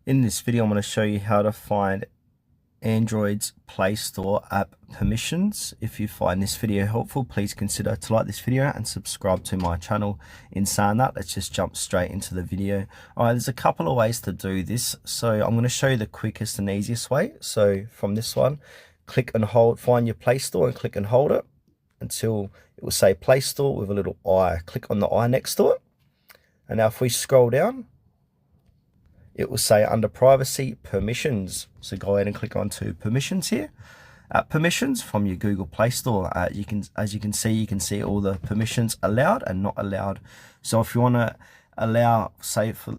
In this video, I'm going to show you how to find Android's Play Store app permissions. If you find this video helpful, please consider to like this video and subscribe to my channel. In saying that, let's just jump straight into the video. Alright, there's a couple of ways to do this. So I'm going to show you the quickest and easiest way. So from this one, click and hold, find your Play Store and click and hold it until it will say Play Store with a little I. Click on the I next to it. And now if we scroll down, it will say under privacy permissions. So go ahead and click onto permissions here. Permissions from your Google Play Store. As you can see all the permissions allowed and not allowed. So if you want to allow, say for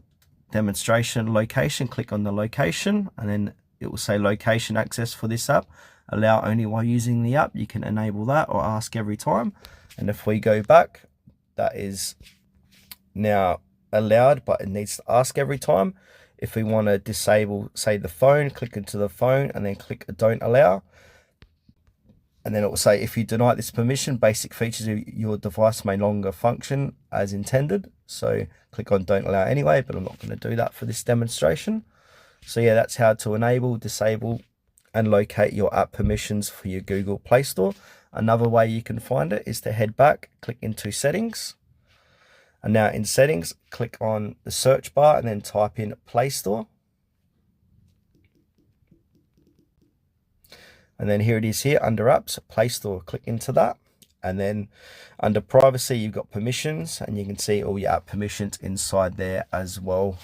demonstration, location, click on the location, and then it will say location access for this app. Allow only while using the app. You can enable that or ask every time. And if we go back, that is now allowed, but it needs to ask every time. If we want to disable, say, the phone, click into the phone and then click don't allow. And then it will say, if you deny this permission, basic features of your device may no longer function as intended. So click on don't allow anyway, but I'm not going to do that for this demonstration. So yeah, that's how to enable, disable, and locate your app permissions for your Google Play Store. Another way you can find it is to head back, click into settings. And now in settings, click on the search bar and then type in Play Store. And then here it is here under apps, Play Store, click into that. And then under privacy, you've got permissions and you can see all your app permissions inside there as well.